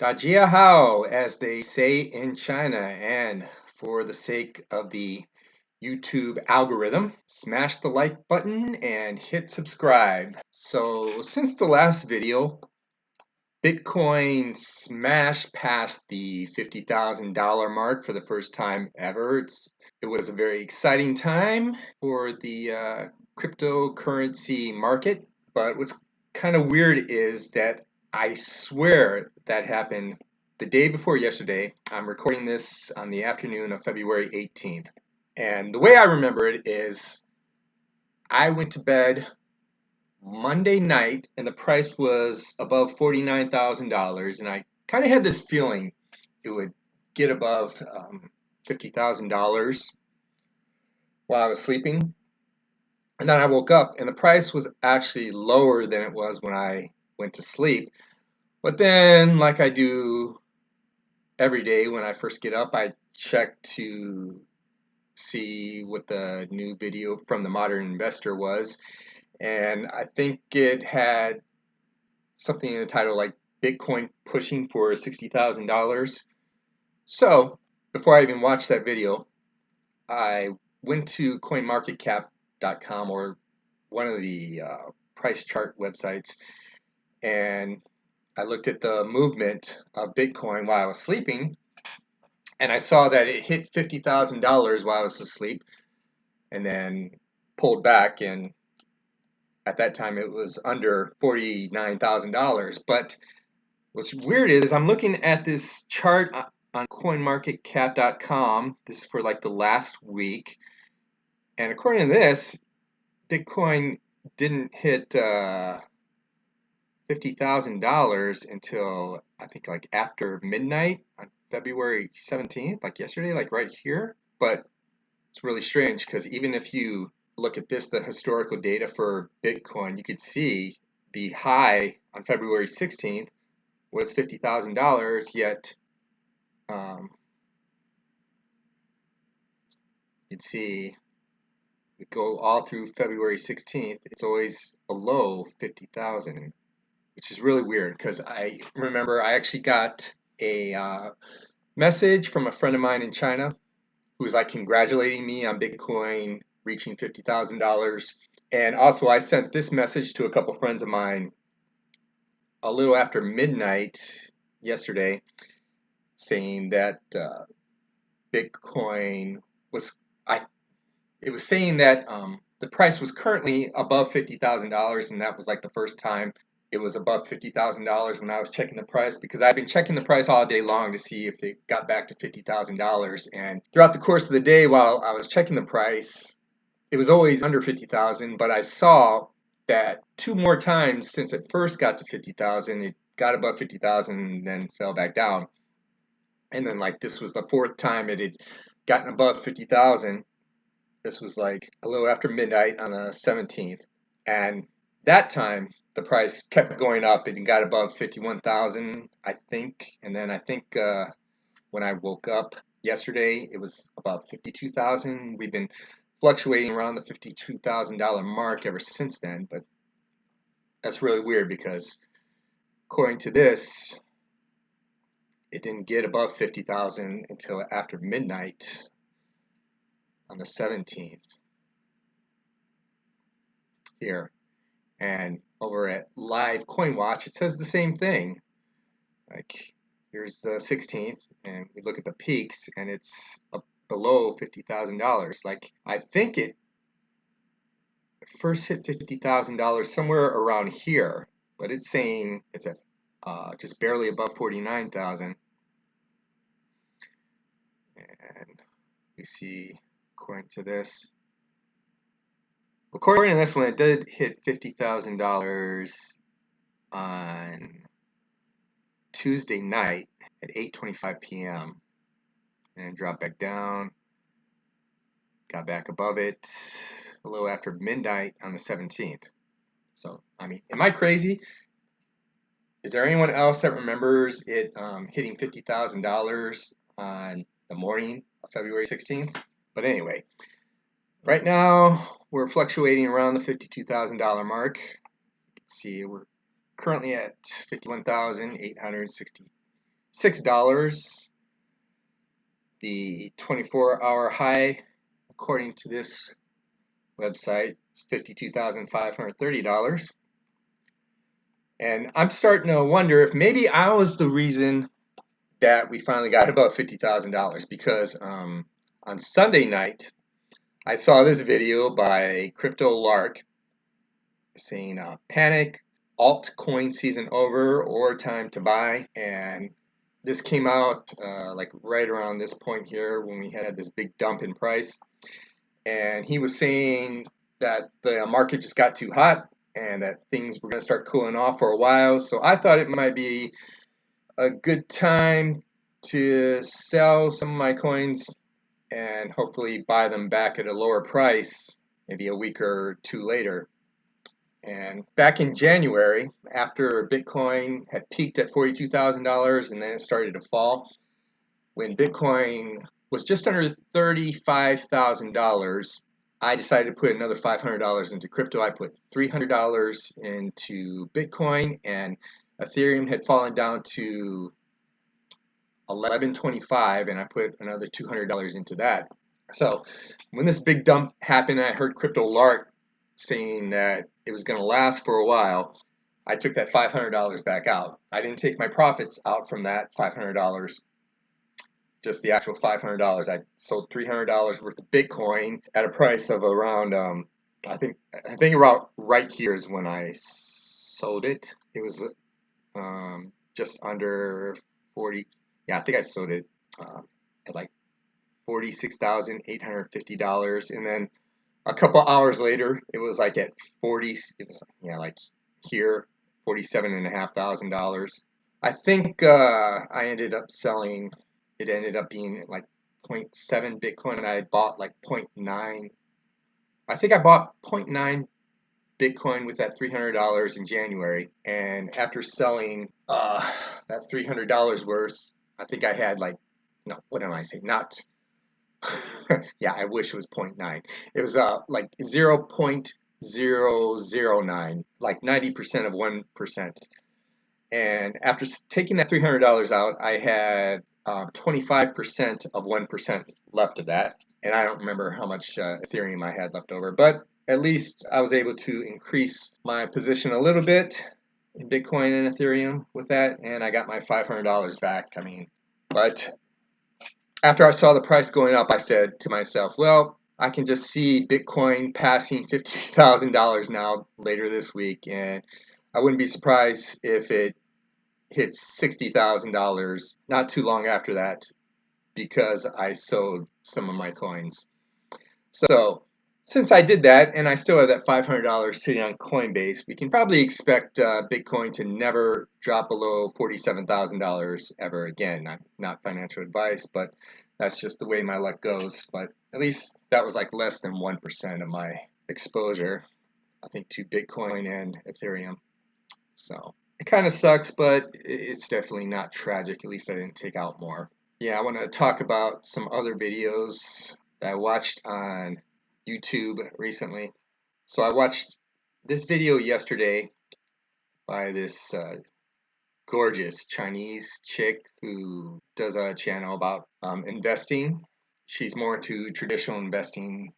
Dajia Hao, as they say in China, and for the sake of the YouTube algorithm, smash the like button and hit subscribe. So since the last video, Bitcoin smashed past the $50,000 mark for the first time ever. It was a very exciting time for the cryptocurrency market, but what's kind of weird is that I swear that happened the day before yesterday. I'm recording this on the afternoon of February 18th. And the way I remember it is I went to bed Monday night and the price was above $49,000, and I kind of had this feeling it would get above $50,000 while I was sleeping. And then I woke up and the price was actually lower than it was when I went to sleep. But then, like I do every day when I first get up, I check to see what the new video from the Modern Investor was. And I think it had something in the title like Bitcoin pushing for $60,000. So before I even watched that video, I went to coinmarketcap.com, or one of the price chart websites, and I looked at the movement of Bitcoin while I was sleeping, and I saw that it hit $50,000 while I was asleep and then pulled back, and at that time it was under $49,000. But what's weird is I'm looking at this chart on coinmarketcap.com. This is for like the last week, and according to this, Bitcoin didn't hit $50,000 until I think like after midnight on February 17th, like yesterday, like right here. But it's really strange because even if you look at this, the historical data for Bitcoin, you could see the high on February 16th was $50,000, yet you'd see we go all through February 16th, it's always below 50,000, which is really weird because I remember I actually got a message from a friend of mine in China who was like congratulating me on Bitcoin reaching $50,000. And also I sent this message to a couple friends of mine a little after midnight yesterday, saying that Bitcoin was, it was saying that the price was currently above $50,000, and that was like the first time it was above $50,000 when I was checking the price, because I've been checking the price all day long to see if it got back to $50,000. And throughout the course of the day while I was checking the price, it was always under 50,000, but I saw that two more times since it first got to 50,000, it got above 50,000 and then fell back down. And then like this was the fourth time it had gotten above 50,000. This was like a little after midnight on the 17th. And that time the price kept going up. It got above 51,000, I think. And then I think when I woke up yesterday, it was about 52,000. We've been fluctuating around the $52,000 mark ever since then. But that's really weird because according to this, it didn't get above 50,000 until after midnight on the 17th here. And over at Live Coin Watch, it says the same thing. Like here's the 16th, and we look at the peaks, and it's up below $50,000. Like I think it first hit $50,000 somewhere around here, but it's saying it's at just barely above 49,000. And we see, according to this, according to this one, it did hit $50,000 on Tuesday night at 8:25 p.m. and dropped back down, got back above it a little after midnight on the 17th. So, I mean, am I crazy? Is there anyone else that remembers it hitting $50,000 on the morning of February 16th? But anyway, right now we're fluctuating around the $52,000 mark. You can see we're currently at 51,860 $6. The 24-hour high, according to this website, is $52,530. And I'm starting to wonder if maybe I was the reason that we finally got above $50,000, because on Sunday night, I saw this video by Crypto Lark saying panic, altcoin season over, or time to buy. And this came out like right around this point here when we had this big dump in price. And he was saying that the market just got too hot and that things were going to start cooling off for a while. So I thought it might be a good time to sell some of my coins and hopefully buy them back at a lower price, maybe a week or two later. And back in January, after Bitcoin had peaked at $42,000 and then it started to fall, when Bitcoin was just under $35,000, I decided to put another $500 into crypto. I put $300 into Bitcoin, and Ethereum had fallen down to $11.25, and I put another $200 into that. So when this big dump happened, I heard Crypto Lark saying that it was going to last for a while. I took that $500 back out. I didn't take my profits out from that $500, just the actual $500. I sold $300 worth of Bitcoin at a price of around, I think about right here is when I sold it. It was just under 40. Yeah, I think I sold it at like $46,850, and then a couple hours later, it was like at 40. It was like here, $47,500. I think I ended up selling. It ended up being like 0.7 Bitcoin, and I bought like 0.9. I think I bought 0.9 Bitcoin with that $300 in January, and after selling that $300 worth, I think I had like, no, what am I saying? Not, yeah, I wish it was 0.9. It was like 0.009, like 90% of 1%. And after taking that $300 out, I had 25% of 1% left of that. And I don't remember how much Ethereum I had left over, but at least I was able to increase my position a little bit in Bitcoin and Ethereum with that, and I got my $500 back. I mean, but after I saw the price going up, I said to myself, well, I can just see Bitcoin passing $50,000 now later this week, and I wouldn't be surprised if it hits $60,000 not too long after that, because I sold some of my coins. So since I did that, and I still have that $500 sitting on Coinbase, we can probably expect Bitcoin to never drop below $47,000 ever again. Not financial advice, but that's just the way my luck goes. But at least that was like less than 1% of my exposure, I think, to Bitcoin and Ethereum. So it kind of sucks, but it's definitely not tragic. At least I didn't take out more. Yeah, I want to talk about some other videos that I watched on YouTube recently. So I watched this video yesterday by this gorgeous Chinese chick who does a channel about investing. She's more into traditional investing,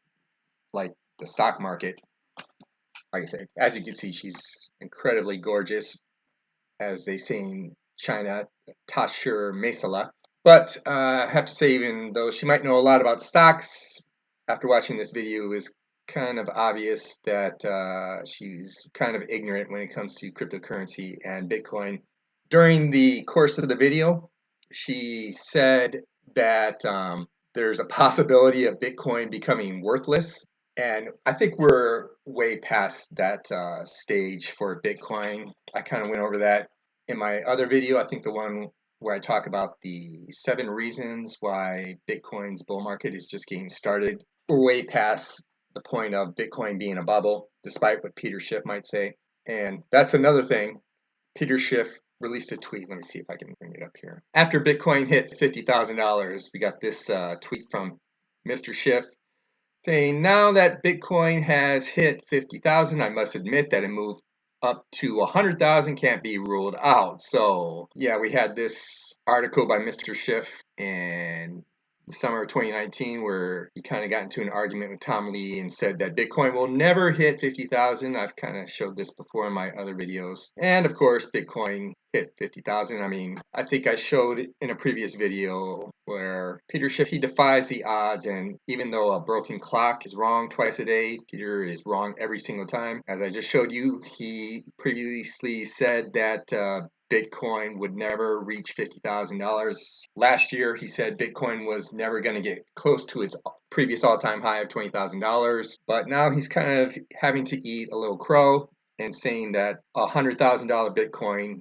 like the stock market. Like I said, as you can see, she's incredibly gorgeous, as they say in China, Tashir Mesala. But I have to say, even though she might know a lot about stocks, after watching this video, it was kind of obvious that she's kind of ignorant when it comes to cryptocurrency and Bitcoin. During the course of the video, she said that there's a possibility of Bitcoin becoming worthless. And I think we're way past that stage for Bitcoin. I kind of went over that in my other video. I think the one where I talk about the 7 reasons why Bitcoin's bull market is just getting started. We're way past the point of Bitcoin being a bubble, despite what Peter Schiff might say. And that's another thing. Peter Schiff released a tweet. Let me see if I can bring it up here. After Bitcoin hit $50,000, we got this tweet from Mr. Schiff saying, now that Bitcoin has hit 50,000, I must admit that it moved up to 100,000 can't be ruled out. So yeah, we had this article by Mr. Schiff in the summer of 2019 where he kind of got into an argument with Tom Lee and said that Bitcoin will never hit 50,000. I've kind of showed this before in my other videos. And of course, Bitcoin hit 50,000. I mean, I think I showed in a previous video where Peter Schiff, he defies the odds, and even though a broken clock is wrong twice a day, Peter is wrong every single time. As I just showed you, he previously said that Bitcoin would never reach $50,000. Last year, he said Bitcoin was never going to get close to its previous all-time high of $20,000. But now he's kind of having to eat a little crow and saying that $100,000 Bitcoin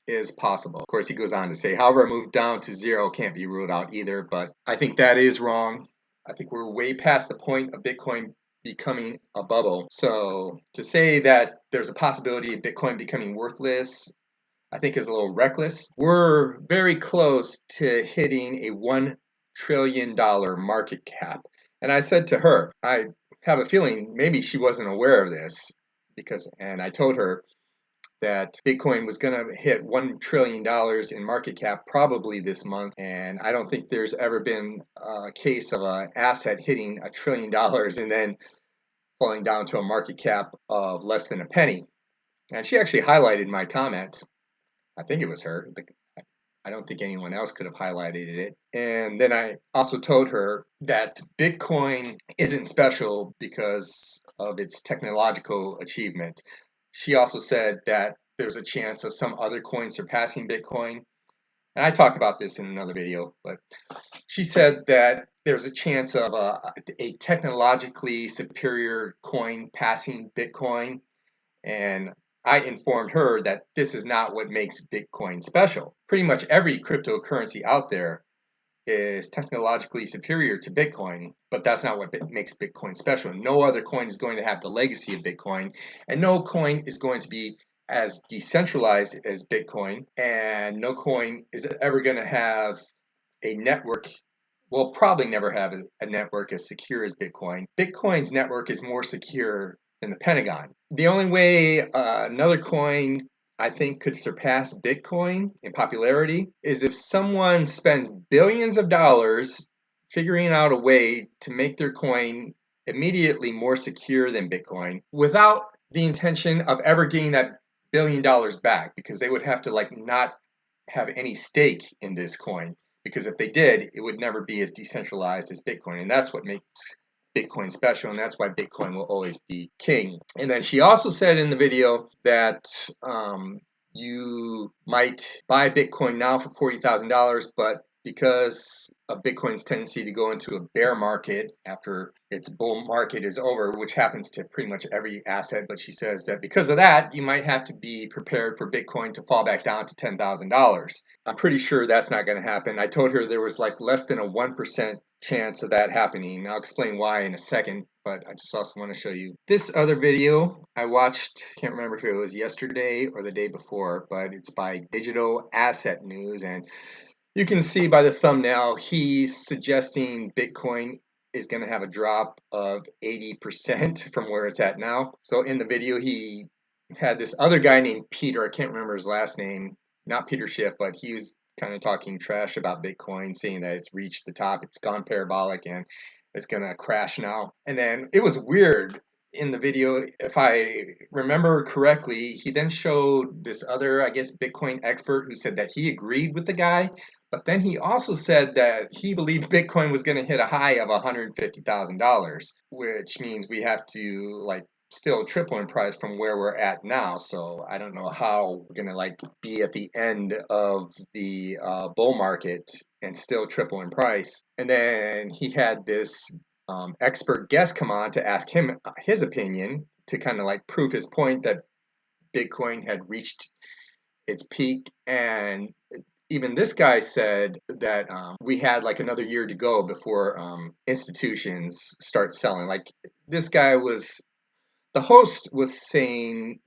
is possible. Of course, he goes on to say, however, a move down to zero can't be ruled out either. But I think that is wrong. I think we're way past the point of Bitcoin becoming a bubble. So to say that there's a possibility of Bitcoin becoming worthless, I think is a little reckless. We're very close to hitting a $1 trillion market cap. And I said to her, I have a feeling maybe she wasn't aware of this and I told her that Bitcoin was going to hit $1 trillion in market cap probably this month. And I don't think there's ever been a case of an asset hitting $1 trillion and then falling down to a market cap of less than a penny. And she actually highlighted my comment. I think it was her. I don't think anyone else could have highlighted it. And then I also told her that Bitcoin isn't special because of its technological achievement. She also said that there's a chance of some other coin surpassing Bitcoin. And I talked about this in another video, but she said that there's a chance of a technologically superior coin passing Bitcoin. And I informed her that this is not what makes Bitcoin special. Pretty much every cryptocurrency out there is technologically superior to Bitcoin, but that's not what makes Bitcoin special. No other coin is going to have the legacy of Bitcoin, and no coin is going to be as decentralized as Bitcoin, and no coin is ever going to have a network. Will probably never have a network as secure as Bitcoin. Bitcoin's network is more secure than the Pentagon. The only way another coin I think could surpass Bitcoin in popularity is if someone spends billions of dollars figuring out a way to make their coin immediately more secure than Bitcoin without the intention of ever getting that $1 billion back, because they would have to like not have any stake in this coin, because if they did, it would never be as decentralized as Bitcoin. And that's what makes Bitcoin special, and that's why Bitcoin will always be king. And then she also said in the video that you might buy Bitcoin now for $40,000, but because of Bitcoin's tendency to go into a bear market after its bull market is over, which happens to pretty much every asset, but she says that because of that, you might have to be prepared for Bitcoin to fall back down to $10,000. I'm pretty sure that's not going to happen. I told her there was like less than a 1% chance of that happening. I'll explain why in a second, but I just also want to show you this other video I watched. Can't remember if it was yesterday or the day before, but it's by Digital Asset News, and you can see by the thumbnail he's suggesting Bitcoin is going to have a drop of 80% from where it's at now. So in the video he had this other guy named Peter, I can't remember his last name, not Peter Schiff, but he was kind of talking trash about Bitcoin, saying that it's reached the top, it's gone parabolic, and it's going to crash now. And then it was weird in the video, if I remember correctly, he then showed this other, I guess, Bitcoin expert who said that he agreed with the guy, but then he also said that he believed Bitcoin was going to hit a high of $150,000, which means we have to like still triple in price from where we're at now. So I don't know how we're gonna like be at the end of the bull market and still triple in price. And then he had this expert guest come on to ask him his opinion to kind of like prove his point that Bitcoin had reached its peak. And even this guy said that we had like another year to go before institutions start selling. Like this guy was, the host was saying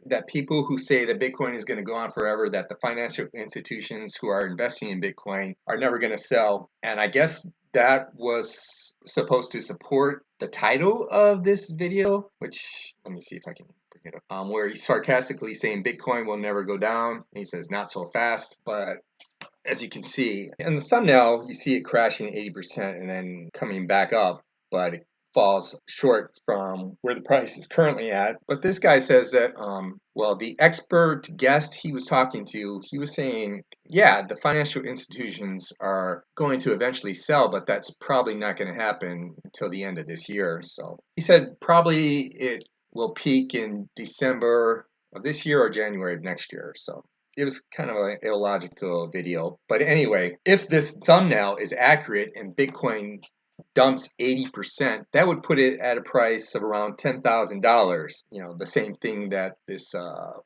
that people who say that Bitcoin is going to go on forever, that the financial institutions who are investing in Bitcoin are never going to sell. And I guess that was supposed to support the title of this video, which let me see if I can where he's sarcastically saying Bitcoin will never go down. And he says not so fast, but as you can see in the thumbnail, you see it crashing 80% and then coming back up, but it falls short from where the price is currently at. But this guy says that, well, the expert guest he was talking to, he was saying, yeah, the financial institutions are going to eventually sell, but that's probably not going to happen until the end of this year. So he said probably it will peak in December of this year or January of next year. So it was kind of an illogical video. But anyway, if this thumbnail is accurate and Bitcoin dumps 80%, that would put it at a price of around $10,000. The same thing that this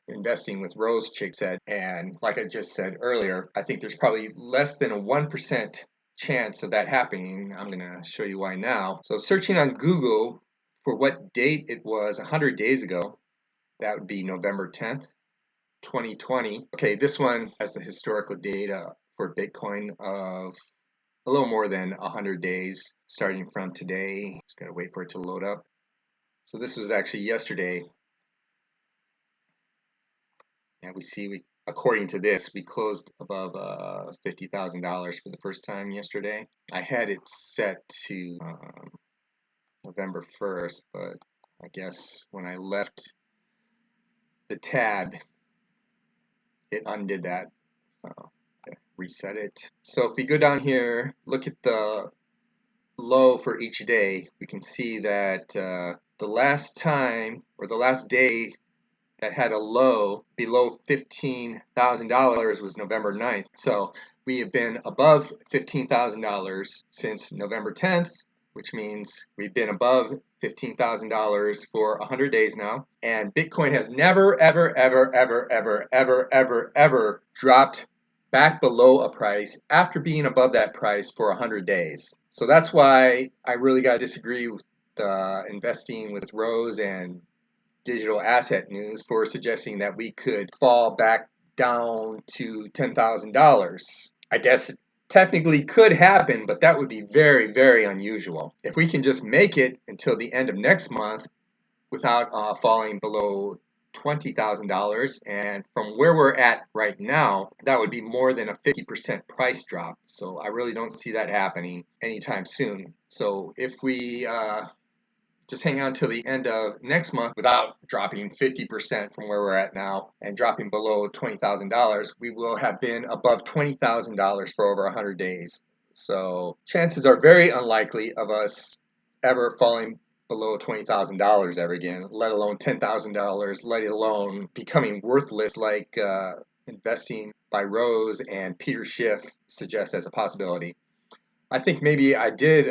investing with Rose chick said. And like I just said earlier, I think there's probably less than a 1% chance of that happening. I'm going to show you why now. So searching on Google for what date it was 100 days ago, that would be November 10th. 2020. Okay, this one has the historical data for Bitcoin of a little more than 100 days starting from today. Just gotta wait for it to load up. So this was actually yesterday. And according to this, we closed above $50,000 for the first time yesterday. I had it set to November 1st, but I guess when I left the tab, it undid that. Reset it. So if we go down here, look at the low for each day, we can see that the last time or the last day that had a low below $15,000 was November 9th. So we have been above $15,000 since November 10th, which means we've been above $15,000 for 100 days now. And Bitcoin has never, ever, ever, ever, ever, ever, ever, ever dropped back below a price after being above that price for 100 days. So that's why I really got to disagree with investing with Rose and Digital Asset News for suggesting that we could fall back down to $10,000. I guess it technically could happen, but that would be very, very unusual. If we can just make it until the end of next month without falling below $20,000, and from where we're at right now, that would be more than a 50% price drop. So I really don't see that happening anytime soon. So if we just hang on till the end of next month without dropping 50% from where we're at now and dropping below $20,000, we will have been above $20,000 for over 100 days. So chances are very unlikely of us ever falling below $20,000 ever again, let alone $10,000, let alone becoming worthless like investing by Rose and Peter Schiff suggests as a possibility. I think maybe I did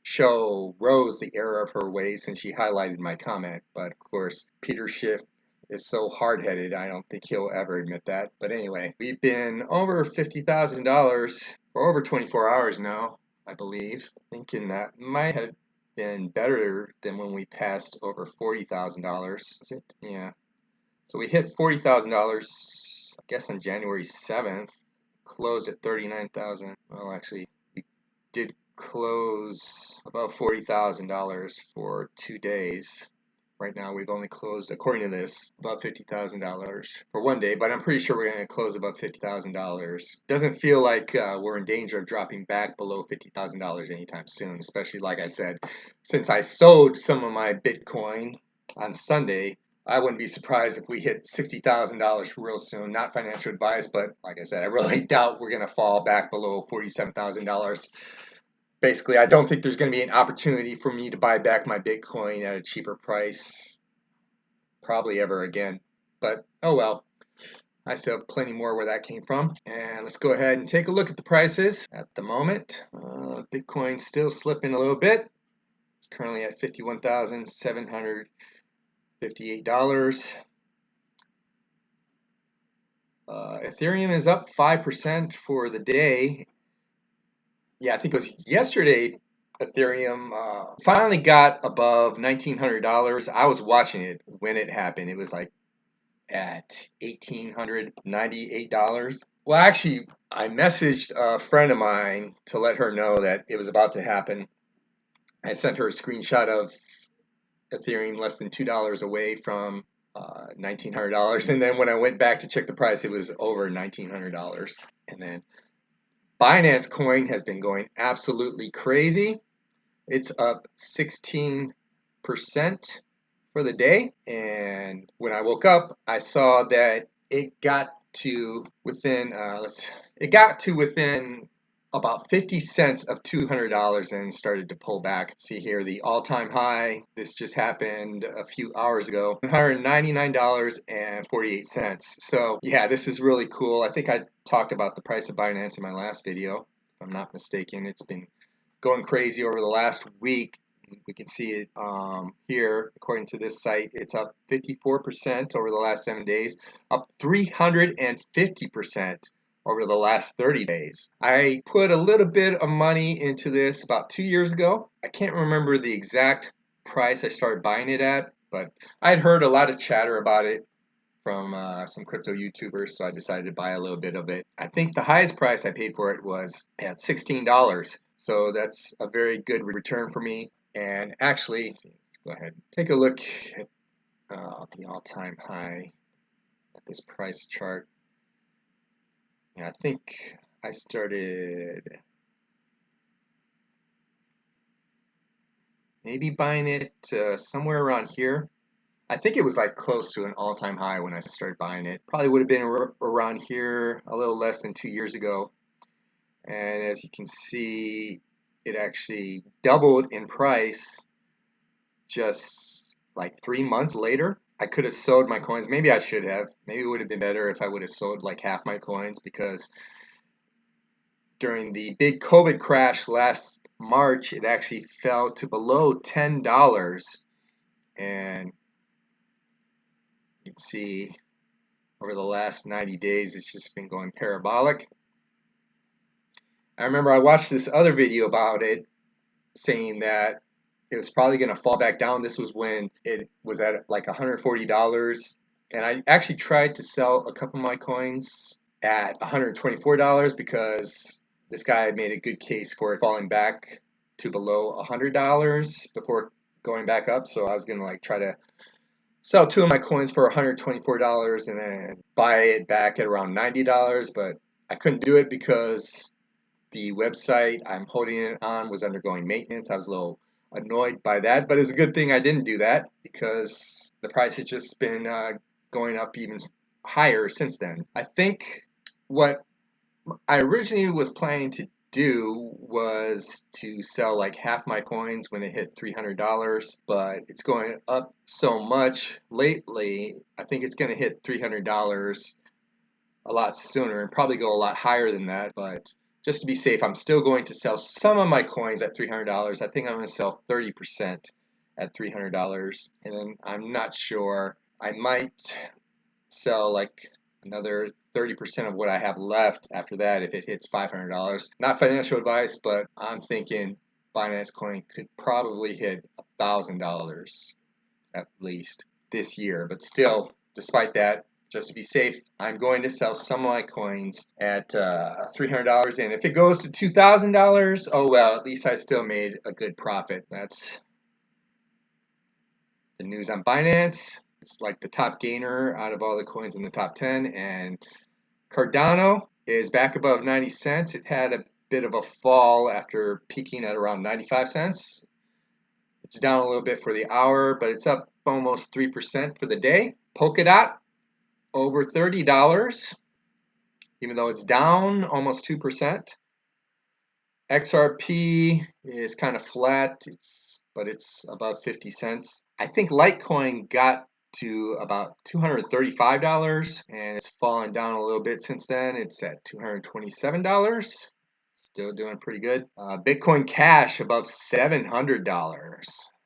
show Rose the error of her ways since she highlighted my comment, but of course Peter Schiff is so hard-headed, I don't think he'll ever admit that. But anyway, we've been over $50,000 for over 24 hours now, I believe. Thinking that might have been better than when we passed over $40,000. Is it? Yeah. So we hit $40,000, I guess, on January 7th. Closed at 39,000. Well, actually, we did close about $40,000 for 2 days. Right now, we've only closed, according to this, about $50,000 for 1 day, but I'm pretty sure we're going to close about $50,000. Doesn't feel like we're in danger of dropping back below $50,000 anytime soon, especially, like I said, since I sold some of my Bitcoin on Sunday. I wouldn't be surprised if we hit $60,000 real soon. Not financial advice, but like I said, I really doubt we're going to fall back below $47,000. Basically, I don't think there's going to be an opportunity for me to buy back my Bitcoin at a cheaper price probably ever again. But oh well, I still have plenty more where that came from. And let's go ahead and take a look at the prices at the moment. Bitcoin's still slipping a little bit. It's currently at $51,758. Ethereum is up 5% for the day. Yeah, I think it was yesterday Ethereum finally got above $1,900. I was watching it when it happened. It was like at $1,898. Well, actually, I messaged a friend of mine to let her know that it was about to happen. I sent her a screenshot of Ethereum less than $2 away from $1,900, and then when I went back to check the price, it was over $1,900. And then Binance coin has been going absolutely crazy. It's up 16% for the day, and when I woke up, I saw that it got to within about 50 cents of $200 and started to pull back. See here, the all-time high, this just happened a few hours ago, $199.48. So yeah, this is really cool. I think I talked about the price of Binance in my last video, if I'm not mistaken. It's been going crazy over the last week. We can see it here, according to this site, it's up 54% over the last 7 days, up 350% over the last 30 days. I put a little bit of money into this about 2 years ago. I can't remember the exact price I started buying it at, but I'd heard a lot of chatter about it from some crypto YouTubers, so I decided to buy a little bit of it. I think the highest price I paid for it was at $16, so that's a very good return for me. And actually, let's go ahead and take a look at the all-time high at this price chart. Yeah, I think I started maybe buying it somewhere around here. I think it was like close to an all-time high when I started buying it. Probably would have been around here a little less than 2 years ago. And as you can see, it actually doubled in price just like 3 months later. I could have sold my coins. Maybe I should have. Maybe it would have been better if I would have sold like half my coins, because during the big COVID crash last March, it actually fell to below $10. And you can see over the last 90 days, it's just been going parabolic. I remember I watched this other video about it saying that it was probably going to fall back down. This was when it was at like $140. And I actually tried to sell a couple of my coins at $124 because this guy made a good case for it falling back to below $100 before going back up. So I was going to like try to sell 2 of my coins for $124 and then buy it back at around $90, but I couldn't do it because the website I'm holding it on was undergoing maintenance. I was a little annoyed by that, but it's a good thing I didn't do that because the price has just been going up even higher since then. I think what I originally was planning to do was to sell like half my coins when it hit $300, but it's going up so much lately. I think it's going to hit $300 a lot sooner and probably go a lot higher than that. But just to be safe, I'm still going to sell some of my coins at $300. I think I'm going to sell 30% at $300, and then I'm not sure. I might sell like another 30% of what I have left after that if it hits $500. Not financial advice, but I'm thinking Binance coin could probably hit $1,000 at least this year. But still, despite that, just to be safe, I'm going to sell some of my coins at $300. And if it goes to $2,000, oh well, at least I still made a good profit. That's the news on Binance. It's like the top gainer out of all the coins in the top 10. And Cardano is back above 90 cents. It had a bit of a fall after peaking at around 95 cents. It's down a little bit for the hour, but it's up almost 3% for the day. Polkadot over $30, even though it's down almost 2%. XRP is kind of flat, but it's above 50 cents. I think Litecoin got to about $235 and it's fallen down a little bit since then. It's at $227. Still doing pretty good. Bitcoin Cash above $700.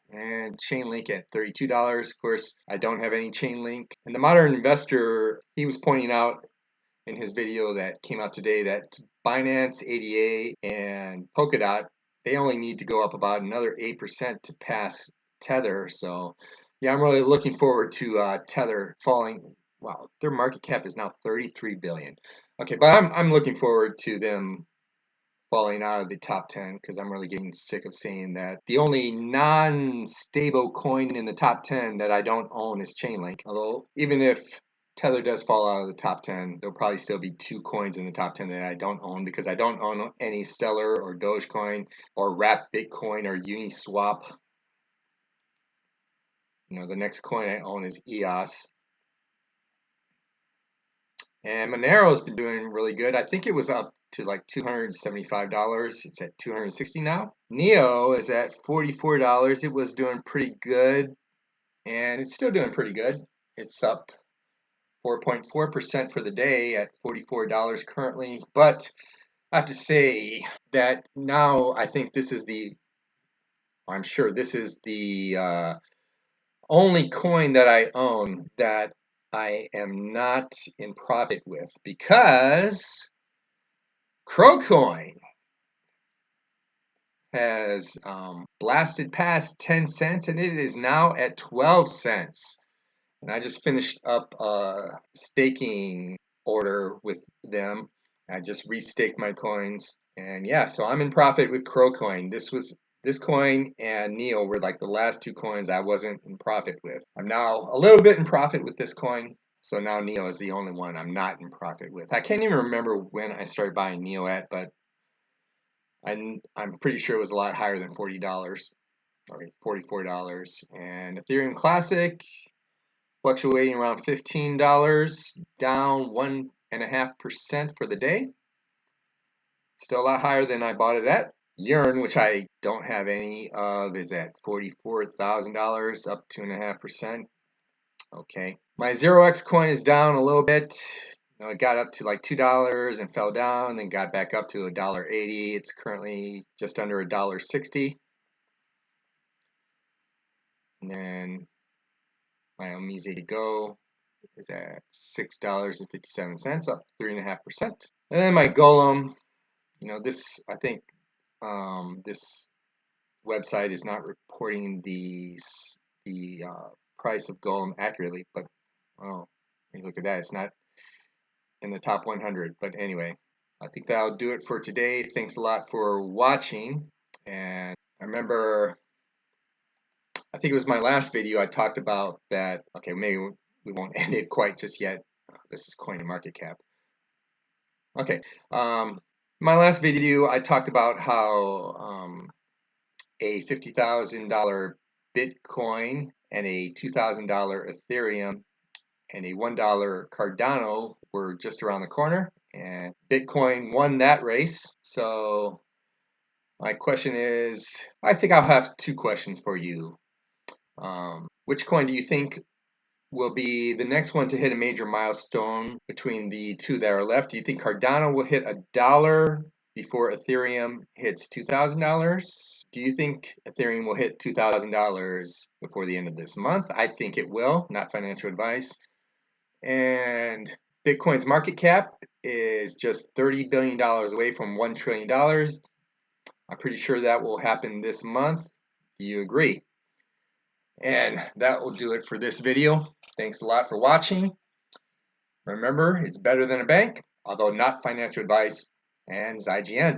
And Chainlink at $32. Of course, I don't have any Chainlink. And the Modern Investor, he was pointing out in his video that came out today that Binance, ADA, and Polkadot, they only need to go up about another 8% to pass Tether. So yeah, I'm really looking forward to Tether falling. Wow, their market cap is now 33 billion. Okay, but I'm looking forward to them falling out of the top 10 because I'm really getting sick of saying that. The only non-stable coin in the top 10 that I don't own is Chainlink. Although even if Tether does fall out of the top 10, there'll probably still be 2 coins in the top 10 that I don't own because I don't own any Stellar or Dogecoin or Wrap Bitcoin or Uniswap. You know, the next coin I own is EOS. And Monero's been doing really good. I think it was up to like $275. It's at $260 now. Neo is at $44. It was doing pretty good, and it's still doing pretty good. It's up 4.4% for the day at $44 currently. But I have to say that now I think this is I'm sure this is the only coin that I own that I am not in profit with, because Crowcoin has blasted past 10 cents and it is now at 12 cents. And I just finished up a staking order with them. I just restaked my coins. And yeah, so I'm in profit with Crowcoin. This coin and Neo were like the last 2 coins I wasn't in profit with. I'm now a little bit in profit with this coin. So now Neo is the only one I'm not in profit with. I can't even remember when I started buying Neo at, but I'm pretty sure it was a lot higher than $40, or $44. And Ethereum Classic fluctuating around $15, down 1.5% for the day. Still a lot higher than I bought it at. Yearn, which I don't have any of, is at $44,000, up 2.5%. Okay. My 0x coin is down a little bit. It got up to like $2 and fell down, then got back up to $1.80. It's currently just under $1.60. And then my Omise Go is at $6.57, up 3.5%. And then my Golem, this, I think this website is not reporting the price of Golem accurately, but look at that, it's not in the top 100. But anyway, I think that'll do it for today. Thanks a lot for watching. And I remember, I think it was my last video, I talked about that. Okay, maybe we won't end it quite just yet. This is CoinMarketCap. Okay, my last video, I talked about how a $50,000 Bitcoin and a $2,000 Ethereum and a $1 Cardano were just around the corner, and Bitcoin won that race. So my question is, I think I'll have 2 questions for you. Which coin do you think will be the next one to hit a major milestone between the 2 that are left? Do you think Cardano will hit $1 before Ethereum hits $2,000? Do you think Ethereum will hit $2,000 before the end of this month? I think it will, not financial advice. And Bitcoin's market cap is just $30 billion away from $1 trillion. I'm pretty sure that will happen this month. Do you agree? And that will do it for this video. Thanks a lot for watching. Remember, it's better than a bank, although not financial advice. And ZaiGN.